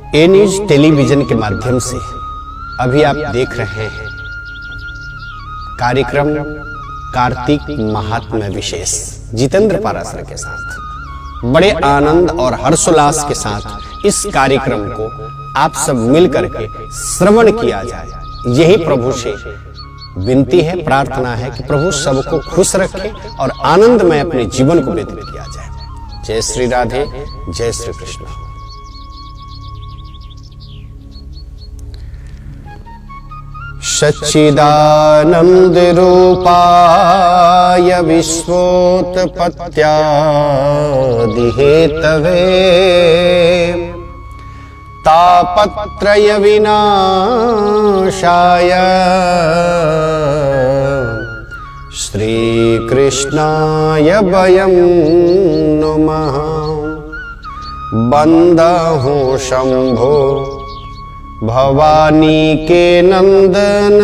ए news television के माध्यम से अभी आप देख रहे हैं कार्यक्रम कार्तिक महात्म्य विशेष जितेंद्र पाराशर के साथ। बड़े आनंद और हर्षोल्लास के साथ इस कार्यक्रम को आप सब मिलकर के श्रवण किया जाए, यही प्रभु से विनती है, प्रार्थना है कि प्रभु सबको खुश रखे और आनंद में अपने जीवन को व्यतीत किया जाए। जय श्री राधे, जय श्री कृष्ण। सच्चिदानंद रूपाय विश्वोत्पत्त्यादि हेतवे तापत्रय विनाशाय श्री कृष्णाय वयं नुमः। बंदहु शंभो भवानी के नंदन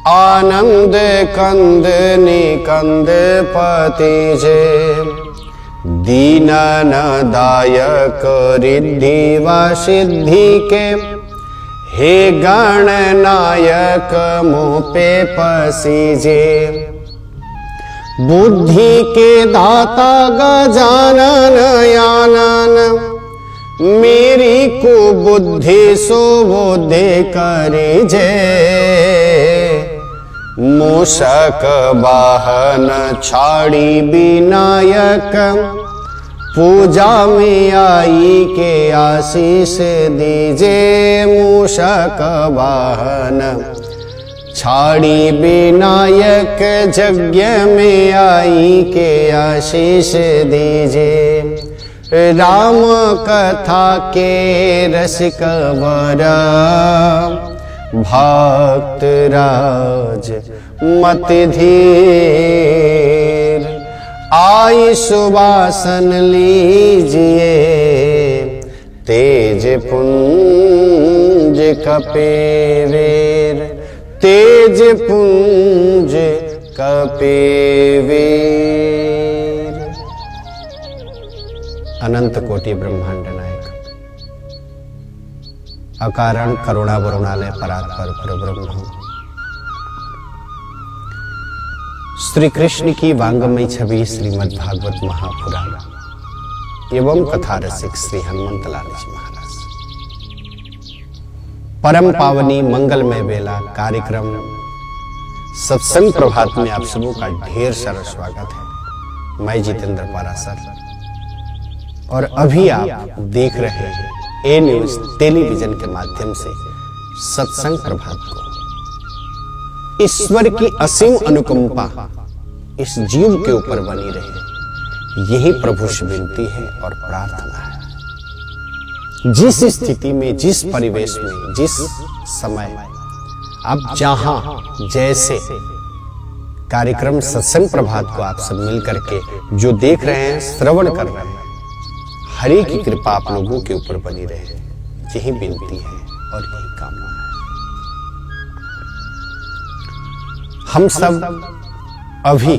आनंद कंद निकंद पति जे दीनन दायक रिद्धि व सिद्धि के हे गणनायक मोपे पसीजे। बुद्धि के दाता गजानन यानन मेरी को बुद्धि सुबोधे करे जे। मूषक वाहन छाड़ी विनायक पूजा में आई के आशीष दीजे। मूषक वाहन छाड़ी विनायक यज्ञ में आई के आशीष दीजे। राम कथा के रसिक वर भक्त राज मत धीर आई सुवासन लीजिए। तेज पुंज कपेवीर तेज पुंज कपेवीर। अनंत कोटि ब्रह्मांड नायक अकारण करुणा वरुणालय परात्पर परब्रह्म श्री कृष्ण की वांगमयी छवि श्रीमद् भागवत महापुराण एवं कथा रसिक श्री हनुमंतलाल जी महाराज। परम पावनी मंगलमय बेला कार्यक्रम सत्संग प्रभात में आप सबों का ढेर सारा स्वागत है। मैं जितेंद्र पाराशर और अभी आप देख रहे हैं ए न्यूज टेलीविजन के माध्यम से सत्संग प्रभात को। ईश्वर की असीम अनुकंपा इस जीव के ऊपर बनी रहे, यही प्रभु से विनती है और प्रार्थना है। जिस स्थिति में, जिस परिवेश में, जिस समय आप जहां जैसे कार्यक्रम सत्संग प्रभात को आप सब मिल करके जो देख रहे हैं, श्रवण कर रहे हैं, हरि की कृपा आप लोगों के ऊपर बनी रहे, यही विनती है और यही कामना है। हम सब अभी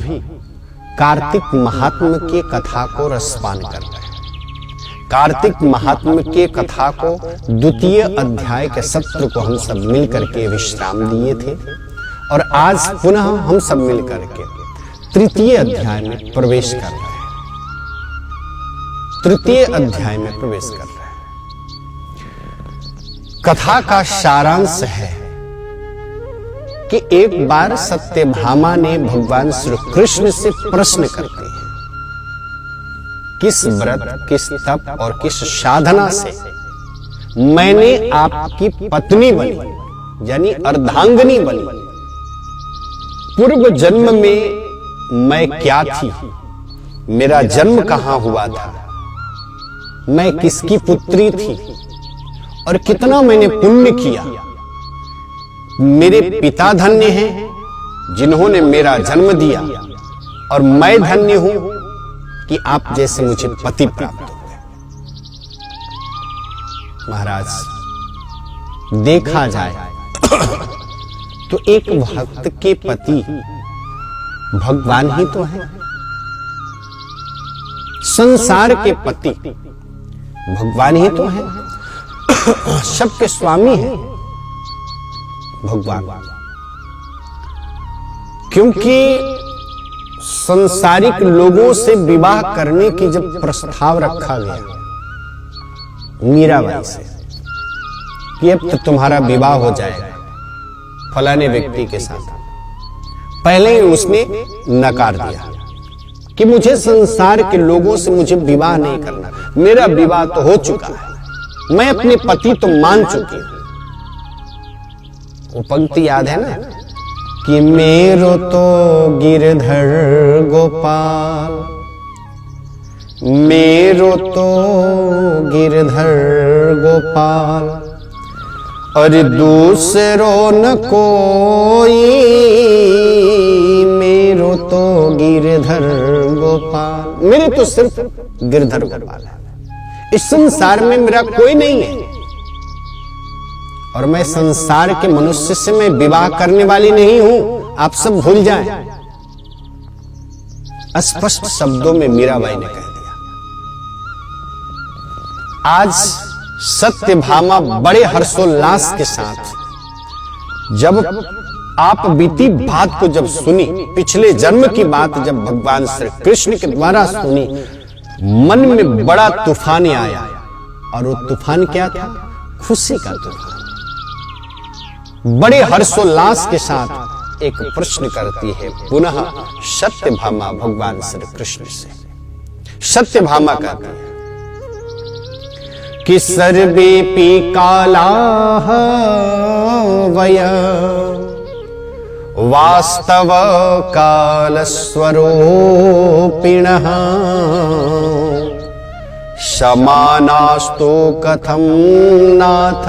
कार्तिक महात्म्य के कथा को रसपान कर रहे हैं। कार्तिक महात्म्य के कथा को द्वितीय अध्याय के सत्र को हम सब मिल करके विश्राम दिए थे और आज पुनः हम सब मिल करके तृतीय अध्याय में प्रवेश कर रहे हैं। तृतीय अध्याय में प्रवेश कर रहे हैं। कथा का सारांश है कि एक बार सत्यभामा ने भगवान श्री कृष्ण से प्रश्न करते हैं, किस व्रत, किस तप और किस साधना से मैंने आपकी पत्नी बनी, यानी अर्धांगिनी बनी। पूर्व जन्म में मैं क्या थी, मेरा जन्म कहां हुआ था, मैं किसकी पुत्री थी और कितना मैंने पुण्य किया। मेरे पिता धन्य हैं जिन्होंने मेरा जन्म दिया और मैं धन्य हूं कि आप जैसे मुझे पति प्राप्त हो गए। महाराज, देखा जाए तो एक भक्त के पति भगवान ही तो है। संसार के पति भगवान ही तो है। सबके स्वामी हैं भगवान, क्योंकि संसारिक लोगों से विवाह करने की जब प्रस्ताव रखा गया मीराबाई से कि अब तो तुम्हारा विवाह हो जाएगा फलाने व्यक्ति के साथ, पहले ही उसने नकार दिया कि मुझे संसार के लोगों से मुझे विवाह नहीं करना, मेरा विवाह तो हो चुका है, मैं अपने पति तो मान चुकी हूं। वो पंक्ति याद है ना कि मेरो तो गिरधर गोपाल, मेरो तो गिरधर गोपाल, और दूसरो न कोई, मेरो तो गिरधर गोपाल, मेरे तो सिर्फ गिरधर गोपाल है, इस संसार में मेरा कोई नहीं है, और मैं संसार के मनुष्य से मैं विवाह करने वाली नहीं हूं, आप सब भूल जाएं। स्पष्ट शब्दों में मीराबाई ने कह दिया। आज सत्यभामा बड़े हर्षोल्लास के साथ जब आप बीती बात को जब सुनी, पिछले जन्म की बात जब भगवान श्री कृष्ण के द्वारा सुनी, मन में बड़ा तूफान आया, और वो तूफान क्या था? खुशी का तूफान। बड़े हर्षोल्लास के साथ एक प्रश्न करती है पुनः सत्यभामा भगवान श्री कृष्ण से। सत्यभामा कहती है कि सर्वेपि कालाः वय वास्तव कालस्वरूपिणः समानास्तु कथं नाथ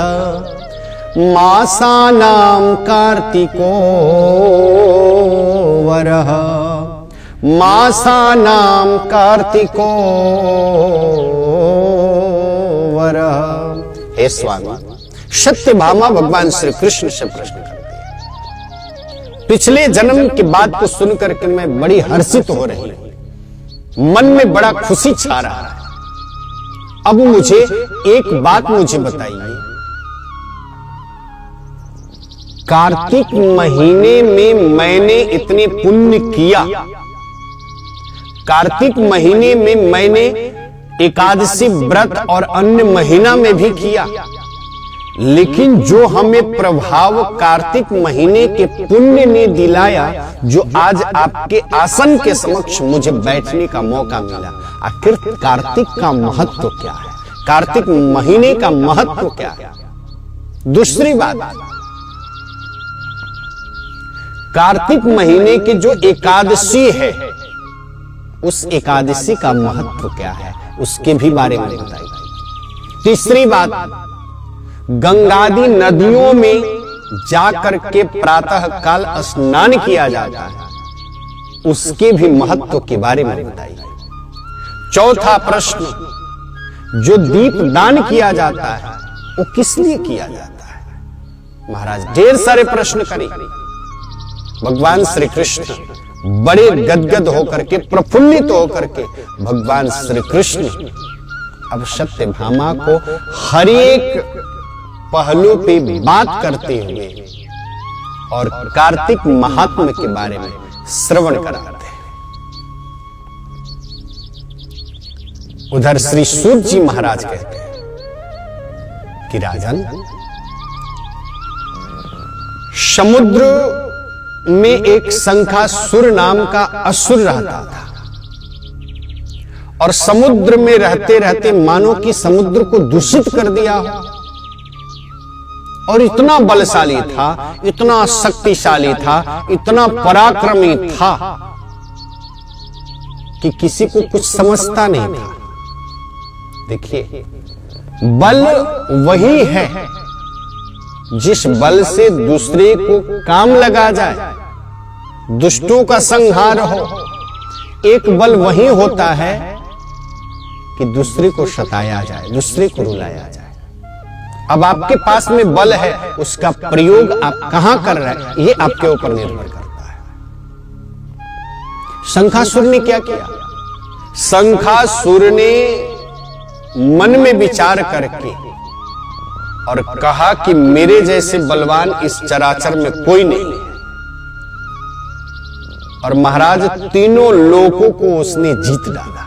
मासानां कार्तिको वरः, मासानां कार्तिको वरः। हे स्वामी, सत्यभामा भगवान श्री कृष्ण से प्रश्न करती है। पिछले जन्म की बात को सुनकर के मैं बड़ी हर्षित हो रही हूं, मन में बड़ा खुशी छा रहा है। अब मुझे एक बात मुझे बताइए, कार्तिक महीने में मैंने इतने पुण्य किया, कार्तिक महीने में मैंने एकादशी व्रत और अन्य महीना में भी किया, लेकिन जो हमें प्रभाव कार्तिक महीने के पुण्य ने दिलाया, जो आज आपके आसन के समक्ष मुझे बैठने का मौका मिला, आखिर कार्तिक का महत्व क्या है? कार्तिक महीने का महत्व क्या है? दूसरी बात, कार्तिक महीने की जो एकादशी है, उस एकादशी का महत्व क्या है, उसके भी बारे में बताइए। तीसरी बात, गंगादि नदियों में जाकर के प्रातः काल स्नान किया जाता है, उसके भी महत्व के बारे में बताइए। चौथा प्रश्न, जो दीप दान किया जाता है वो किस लिए किया जाता है? महाराज ढेर सारे प्रश्न करें। भगवान श्री कृष्ण बड़े गदगद होकर के, प्रफुल्लित होकर के भगवान श्री कृष्ण अब सत्यभामा को हर एक पहलू पे बात करते हुए और कार्तिक महात्म्य के बारे में श्रवण कराते हैं। उधर श्री सूत जी महाराज कहते हैं कि राजन, समुद्र में एक शंखासुर नाम का असुर रहता था, और समुद्र में रहते रहते मानो कि समुद्र को दूषित कर दिया हो, और इतना बलशाली था, इतना शक्तिशाली था, इतना पराक्रमी था कि किसी को कुछ समझता नहीं था। देखिए, बल वही है जिस बल से दूसरे को काम लगा जाए, दुष्टों का संहार हो। एक बल वही होता है कि दूसरे को सताया जाए, दूसरे को रुलाया जाए। अब आपके पास में बल है, उसका प्रयोग आप कहां कर रहे हैं, ये आपके ऊपर निर्भर करता है। शंखासुर ने क्या किया? शंखासुर ने मन में विचार करके और कहा कि मेरे जैसे बलवान इस चराचर में कोई नहीं है। और महाराज तीनों लोकों को उसने जीत डाला।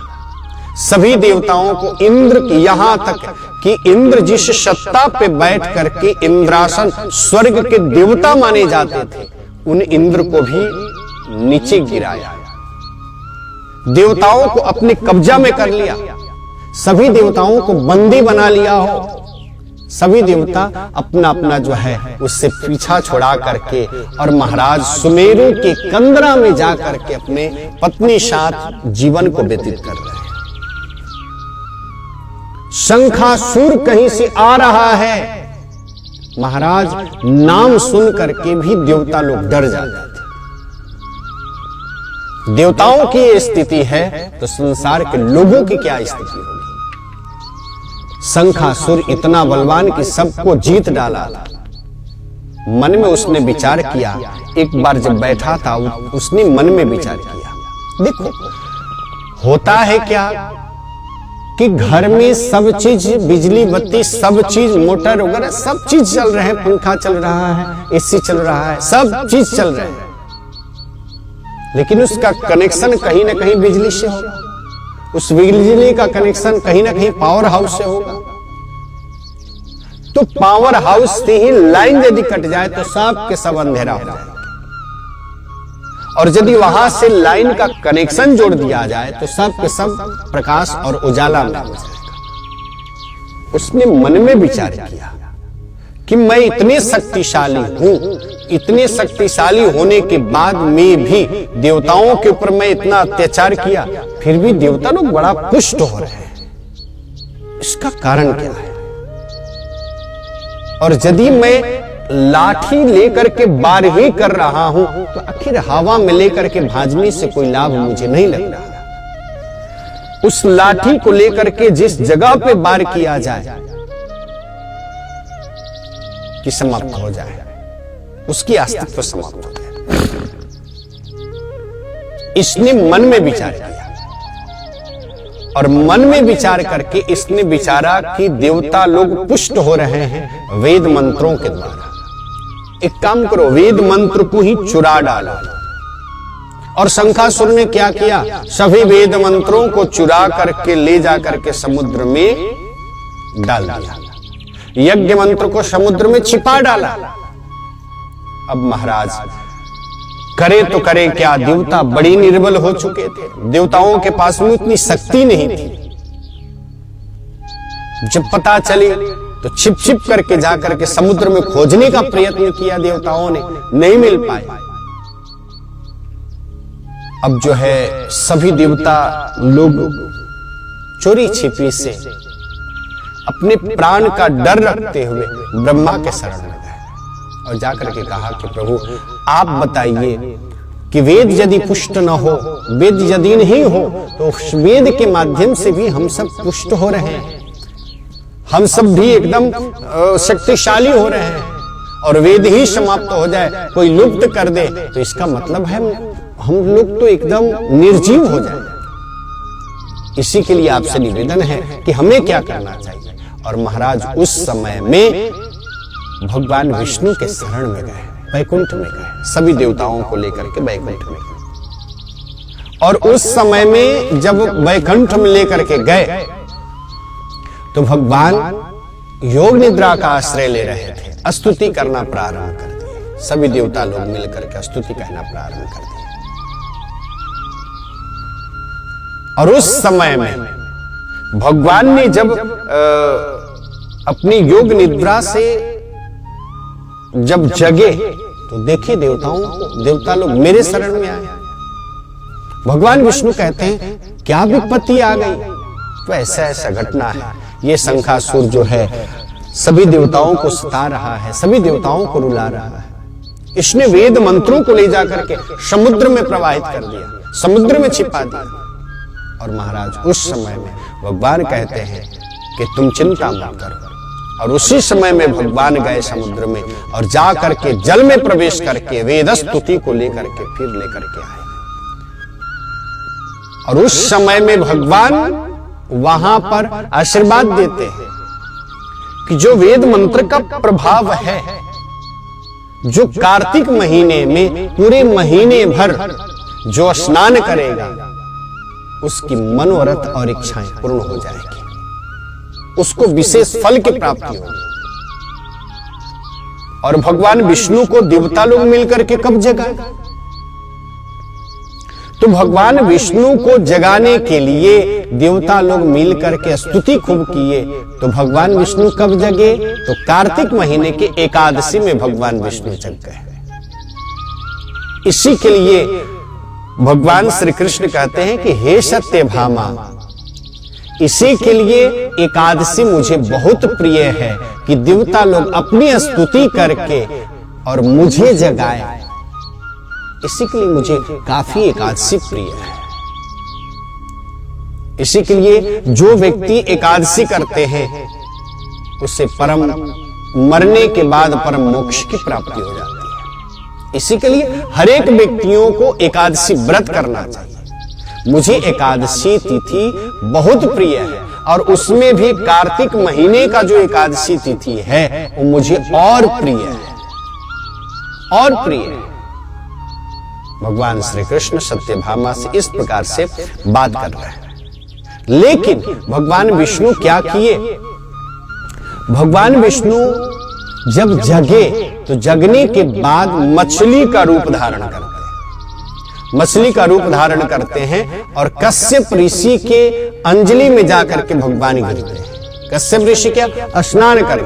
सभी देवताओं को, इंद्र की, यहां तक कि इंद्र जिस सत्ता पे बैठ करके इंद्रासन स्वर्ग के देवता माने जाते थे, उन इंद्र को भी नीचे गिराया। देवताओं को अपने कब्जा में कर लिया, सभी देवताओं को बंदी बना लिया हो। सभी देवता अपना अपना जो है उससे पीछा छुड़ा करके और महाराज सुमेरु के कंदरा में जा करके अपने पत्नी साथ जीवन को व्यतीत कर रहे हैं। शंखासुर कहीं से आ रहा है, महाराज नाम सुन करके भी देवता लोग डर जाते थे। देवताओं की ये स्थिति है तो संसार के लोगों की क्या स्थिति होगी। शंखासुर इतना बलवान कि सबको जीत डाला था। मन में उसने विचार किया, एक बार जब बैठा था उसने मन में विचार किया, देखो होता है क्या कि घर में सब चीज, बिजली बत्ती, सब चीज, मोटर वगैरह सब चीज चल रहे हैं, पंखा चल रहा है, एसी चल रहा है, सब चीज चल रहे हैं, लेकिन उसका कनेक्शन कहीं ना कहीं बिजली से होगा। उस बिजली का कनेक्शन कहीं ना कहीं पावर हाउस से होगा। तो पावर हाउस से ही लाइन यदि कट जाए तो सब के सब अंधेरा हो जाएगा, और यदि वहां से लाइन का कनेक्शन जोड़ दिया जाए तो सब के सब प्रकाश और उजाला में हो जाएगा। उसने मन में विचार किया कि मैं इतने शक्तिशाली हूं, इतने शक्तिशाली होने के बाद में भी देवताओं के ऊपर मैं इतना अत्याचार किया, फिर भी देवता लोग बड़ा पुष्ट हो रहे हैं, इसका कारण क्या है। और यदि मैं लाठी लेकर के बार ही कर रहा हूं तो आखिर हवा में लेकर के भाजने से कोई लाभ मुझे नहीं लग रहा। उस लाठी को लेकर के जिस जगह पे बार किया जाए कि समाप्त हो जाए, उसकी अस्तित्व समाप्त हो जाए। इसने मन में विचार किया, और मन में विचार करके इसने विचारा कि देवता लोग पुष्ट हो रहे हैं वेद मंत्रों के द्वारा। एक काम करो, वेद मंत्र को ही चुरा डालो। और शंखासुर ने क्या किया, सभी वेद मंत्रों को चुरा करके ले जा करके समुद्र में डाल दिया, यज्ञ मंत्र को समुद्र में छिपा डाला। अब महाराज करे तो करे क्या, देवता बड़ी निर्बल हो चुके थे, देवताओं के पास में इतनी शक्ति नहीं थी। जब पता चली तो छिप छिप करके जाकर के समुद्र में खोजने का प्रयत्न किया देवताओं ने, नहीं मिल पाए। अब जो है सभी देवता लोग चोरी छिपी से अपने प्राण का डर रखते हुए ब्रह्मा के शरण में गए और जाकर के कहा कि प्रभु आप बताइए कि वेद यदि पुष्ट न हो, वेद यदि नहीं हो, तो उस वेद के माध्यम से भी हम सब पुष्ट हो रहे हैं, हम सब भी एकदम शक्तिशाली हो रहे हैं, और वेद ही समाप्त हो जाए, कोई लुप्त कर दे, तो इसका मतलब है हम लोग तो एकदम निर्जीव हो जाए। इसी के लिए आपसे निवेदन है कि हमें क्या करना चाहिए। और महाराज उस समय में भगवान विष्णु के शरण में गए, वैकुंठ में गए, सभी देवताओं को लेकर के वैकुंठ में गए। और उस समय में जब वैकुंठ में लेकर के गए तो भगवान योग निद्रा का आश्रय ले रहे थे, स्तुति करना प्रारंभ कर दिए। सभी देवता लोग मिलकर के स्तुति कहना प्रारंभ कर दिए। और उस समय में भगवान ने जब अपनी योग निद्रा से जब जगे तो देखे देवता लोग मेरे शरण में आए। भगवान विष्णु कहते हैं क्या विपत्ति आ गई। तो ऐसा घटना है, ये शंखासुर जो है सभी देवताओं को सता रहा है, सभी देवताओं को रुला रहा है। इसने वेद मंत्रों को ले जाकर के समुद्र में प्रवाहित कर दिया, समुद्र में छिपा दिया। और महाराज उस समय में भगवान कहते हैं कि तुम चिंता मत करो। और उसी समय में भगवान गए समुद्र में और जा करके जल में प्रवेश करके वेद स्तुति को लेकर के फिर लेकर के आए। और उस समय में भगवान वहां पर आशीर्वाद देते हैं कि जो वेद मंत्र का प्रभाव है, जो कार्तिक महीने में पूरे महीने भर जो स्नान करेगा उसकी मनोरथ और इच्छाएं पूर्ण हो जाएगी, उसको विशेष फल की प्राप्ति होगी। और भगवान विष्णु को देवता लोग मिलकर के कब जगाए? तो भगवान विष्णु को जगाने के लिए देवता लोग मिलकर के स्तुति खूब किए। तो भगवान विष्णु कब जगे? तो कार्तिक महीने के एकादशी में भगवान विष्णु जग गए। इसी के लिए भगवान श्री कृष्ण कहते हैं कि हे सत्यभामा, इसी के लिए एकादशी मुझे बहुत प्रिय है कि देवता लोग अपनी स्तुति करके और मुझे जगाए। इसी के लिए मुझे काफी एकादशी प्रिय है। इसी के लिए जो व्यक्ति एकादशी करते हैं उससे परम मरने के बाद परम मोक्ष की प्राप्ति हो जाती है। इसी के लिए हर एक व्यक्तियों को एकादशी व्रत करना चाहिए। मुझे एकादशी तिथि बहुत प्रिय है और उसमें भी कार्तिक महीने का जो एकादशी तिथि है वो मुझे और प्रिय है, और प्रिय है। भगवान श्री कृष्ण सत्यभामा से इस प्रकार से बात कर रहे हैं। लेकिन भगवान विष्णु क्या किए? भगवान विष्णु जब जगे तो जगने के बाद मछली का रूप धारण करते हैं। मछली का रूप धारण करते हैं और कश्यप ऋषि के अंजलि में जाकर के भगवान गिरते हैं। कश्यप ऋषि क्या स्नान कर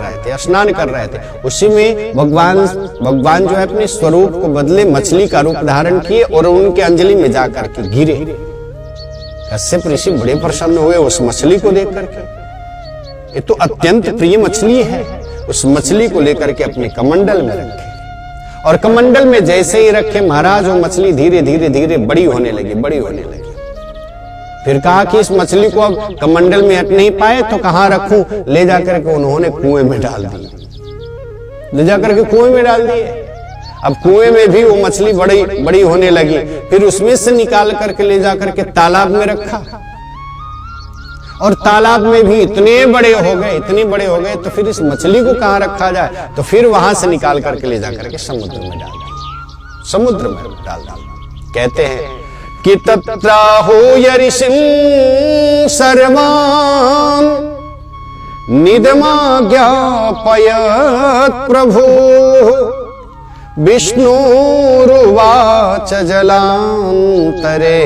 रहे थे। उसी में भगवान जो है अपने स्वरूप को बदले मछली का रूप धारण किए और उनके अंजलि में जाकर के गिरे। कश्यप ऋषि बड़े प्रसन्न हुए उस मछली को देख करके। ये तो अत्यंत प्रिय मछली है। उस मछली को लेकर के अपने कमंडल में रखे और कमंडल में जैसे ही रखे महाराज वो मछली धीरे धीरे धीरे बड़ी होने लगी। फिर कहा कि इस मछली को अब कमंडल में हट नहीं पाए तो कहां रखूं? ले जाकर के उन्होंने कुएं में डाल दिए। अब कुएं में भी वो मछली बड़ी होने लगी। फिर उसमें से निकाल करके ले जाकर के तालाब में रखा और तालाब में भी इतने बड़े हो गए तो फिर इस मछली को कहां रखा जाए? तो फिर वहां से निकाल करके ले जाकर के समुद्र में डाल दिया। कहते हैं कि तत्राहूय ऋषिं सर्वान् निदमाज्ञापयत् प्रभु विष्णुरुवाच जलान्तरे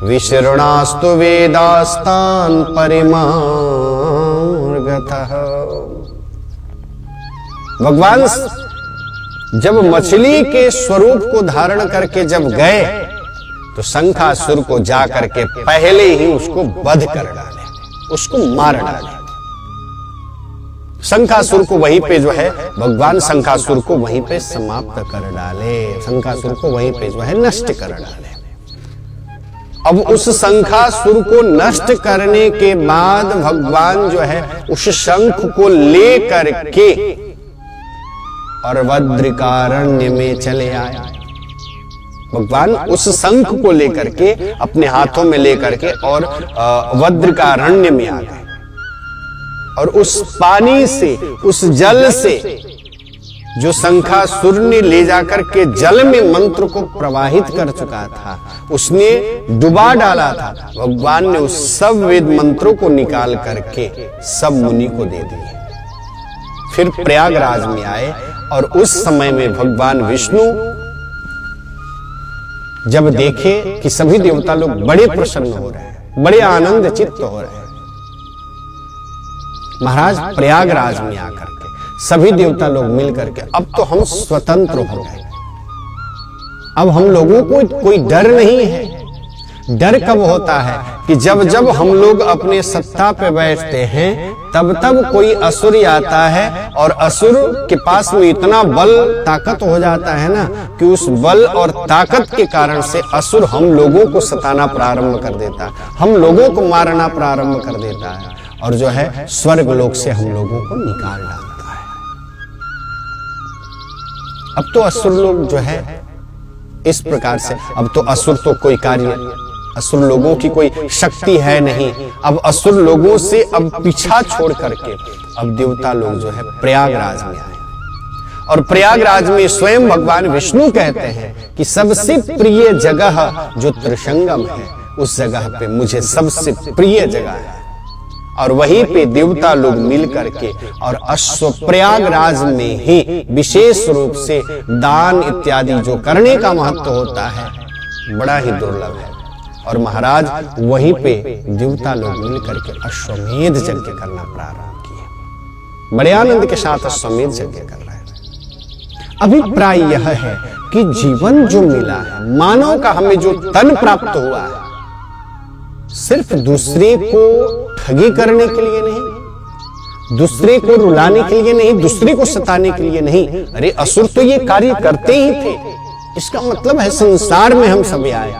विशृणास्तु वेदास्तान् परिमार्गतः। भगवान जब मछली के स्वरूप को धारण करके जब गए तो शंखासुर को जाकर के पहले ही उसको वध कर डाले, उसको मार डाले। शंखासुर को वहीं पे जो है भगवान शंखासुर को वहीं पे समाप्त कर डाले, शंखासुर को वहीं पे जो है नष्ट कर डाले। अब उस शंखासुर को नष्ट करने के बाद भगवान जो है उस शंख को ले करके और बद्रिकारण्य में चले आए। भगवान उस शंख को लेकर के अपने हाथों में लेकर के और बद्रिकारण्य में आ गए और उस पानी से, उस जल से जो शंखासुर ने ले जाकर के जल में मंत्र को प्रवाहित कर चुका था, उसने डुबा डाला था। भगवान ने उस सब वेद मंत्रों को निकाल करके सब मुनि को दे दिए। फिर प्रयागराज में आए और उस समय में भगवान विष्णु जब देखे कि सभी देवता लोग बड़े प्रसन्न हो रहे हैं, बड़े आनंद चित्त हो रहे हैं, महाराज प्रयागराज में आकर के सभी देवता लोग मिल करके अब तो हम स्वतंत्र हो गए, अब हम लोगों को कोई डर नहीं है। डर कब होता है कि जब जब हम लोग अपने सत्ता पे बैठते हैं तब तब कोई असुर आता है और असुर के पास में इतना बल ताकत हो जाता है ना कि उस बल और ताकत के कारण से असुर हम लोगों को सताना प्रारंभ कर देता है, हम लोगों को मारना प्रारंभ कर देता है और जो है स्वर्ग लोक से हम लोगों को निकाल डालता है। अब तो असुर लोग जो है इस प्रकार से, अब तो असुर तो कोई कार्य असुर लोगों की कोई शक्ति है नहीं। अब असुर लोगों से अब पीछा छोड़ करके अब देवता लोग जो है प्रयागराज में आए, और प्रयागराज में स्वयं भगवान विष्णु कहते हैं कि सबसे प्रिय जगह जो त्रिशंगम है, उस जगह पे मुझे सबसे प्रिय जगह है। और वहीं पे देवता लोग मिल करके और अश्व प्रयागराज में ही विशेष रूप से दान इत्यादि जो करने का महत्व होता है बड़ा ही दुर्लभ है। और महाराज वहीं पे देवता लोग मिल करके अश्वमेध यज्ञ करना प्रारंभ किए, बड़े आनंद के साथ अश्वमेध यज्ञ कर रहे हैं। अभिप्राय यह है कि जीवन जो मिला है, मानव का हमें जो तन प्राप्त हुआ है, सिर्फ दूसरे को ठगी करने के लिए नहीं, दूसरे को रुलाने के लिए नहीं, दूसरे को सताने के लिए नहीं। अरे असुर तो ये कार्य करते ही थे। इसका मतलब है संसार में हम सभी आए।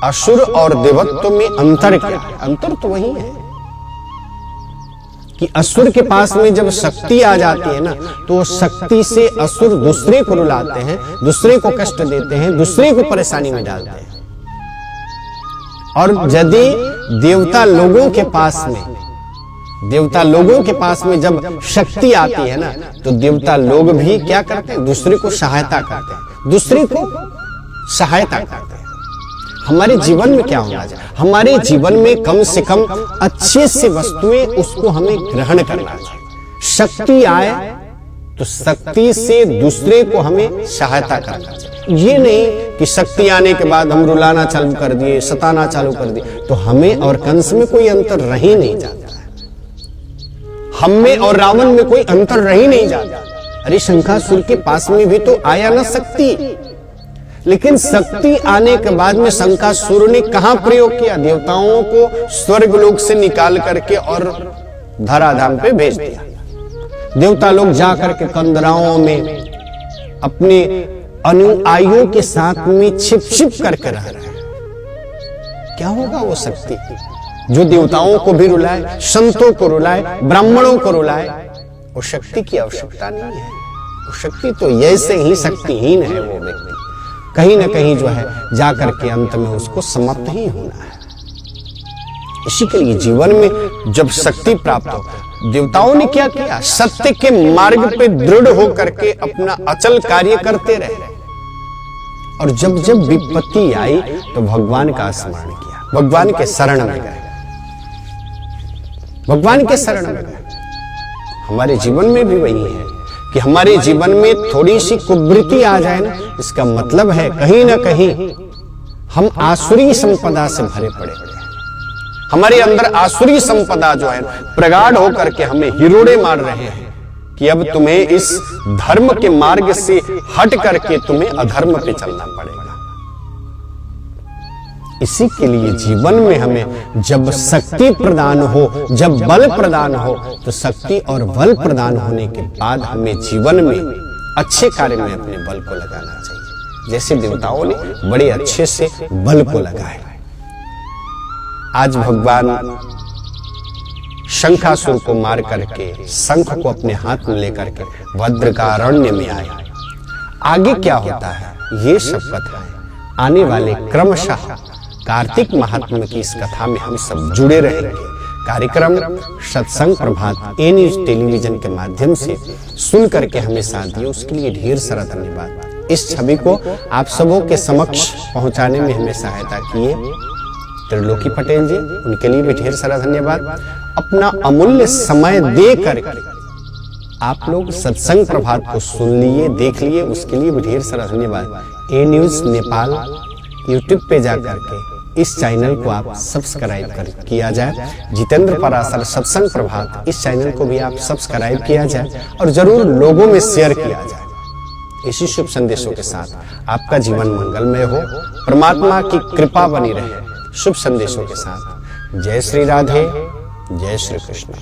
असुर और देवत्व में अंतर क्या है? अंतर तो वही है कि असुर के पास में जब शक्ति आ जाती है ना, तो शक्ति से असुर दूसरे को रुलाते हैं, दूसरे को कष्ट देते हैं, दूसरे को परेशानी में डालते हैं। और यदि देवता लोगों के पास में जब शक्ति आती है ना, तो देवता लोग भी क्या करते हैं? दूसरे को सहायता करते हैं, दूसरे को सहायता करते हैं। हमारे जीवन में क्या होना चाहिए? हमारे जीवन में कम से कम अच्छे से वस्तुएं उसको हमें ग्रहण करना चाहिए। शक्ति आए तो शक्ति से दूसरे को हमें सहायता करना चाहिए। ये नहीं कि शक्ति आने के बाद हम रुलाना चालू कर दिए, सताना चालू कर दिए, तो हमें और कंस में कोई अंतर रह ही नहीं जाता है। हम में और रावण में कोई अंतर रह ही नहीं जाता। अरे शंखासुर के पास में भी तो आया ना शक्ति, लेकिन शक्ति आने के बाद में शंखासुर ने कहां प्रयोग किया? देवताओं को स्वर्ग लोक से निकाल करके और धराधाम पे भेज दिया। देवता लोग जाकर के कंदराओं में अपने अनुयायियों के साथ में छिप छिप करके रह रहे हैं। क्या होगा वो शक्ति जो देवताओं को भी रुलाए, संतों को रुलाए, ब्राह्मणों को रुलाए? वो शक्ति की आवश्यकता नहीं है। वो शक्ति तो ऐसे ही शक्तिहीन है। वो व्यक्ति कहीं ना कहीं जो है जाकर के अंत में उसको समाप्त ही होना है। इसी के लिए जीवन में जब शक्ति प्राप्त हो, देवताओं ने क्या किया? सत्य के मार्ग पे दृढ़ होकर के अपना अचल कार्य करते रहे, और जब जब विपत्ति आई तो भगवान का स्मरण किया, भगवान के शरण में गए, भगवान के शरण में गए। हमारे जीवन में भी वही है कि हमारे जीवन में थोड़ी सी कुवृत्ति आ जाए ना, इसका मतलब है कहीं ना कहीं हम आसुरी संपदा से भरे पड़े हैं। हमारे अंदर आसुरी संपदा जो है प्रगाढ़ होकर के हमें हिरोड़े मार रहे हैं कि अब तुम्हें इस धर्म के मार्ग से हट करके तुम्हें अधर्म पे चलना पड़ेगा। इसी के लिए जीवन में हमें जब शक्ति प्रदान हो, जब बल प्रदान हो, तो शक्ति और बल प्रदान होने के बाद हमें जीवन में अच्छे कार्य में अपने बल को लगाना चाहिए, जैसे देवताओं ने बड़े अच्छे से बल को लगाया। आज भगवान शंखासुर को मार करके शंख को अपने हाथ में लेकर के भद्रकारण्य में आए। आगे क्या होता है ये सब कथा आने वाले क्रमशः कार्तिक महात्म्य की इस कथा में हम सब जुड़े रहेंगे। कार्यक्रम सत्संग प्रभात ए न्यूज टेलीविजन के माध्यम से सुन करके हमें साथ दिए, उसके लिए ढेर सारा धन्यवाद। इस छवि को आप सबों के समक्ष पहुंचाने में हमें सहायता किए त्रिलोकी पटेल जी, उनके लिए भी ढेर सारा धन्यवाद। अपना अमूल्य समय दे करके आप लोग सत्संग प्रभात को सुन लिए, देख लिए, उसके लिए भी ढेर सारा धन्यवाद। ए न्यूज नेपाल यूट्यूब पे जाकर के इस चैनल को आप सब्सक्राइब किया जाए। जितेंद्र पराशर सत्संग प्रभात इस चैनल को भी आप सब्सक्राइब किया जाए और जरूर लोगों में शेयर किया जाए। इसी शुभ संदेशों के साथ आपका जीवन मंगलमय हो, परमात्मा की कृपा बनी रहे। शुभ संदेशों के साथ जय श्री राधे, जय श्री कृष्ण।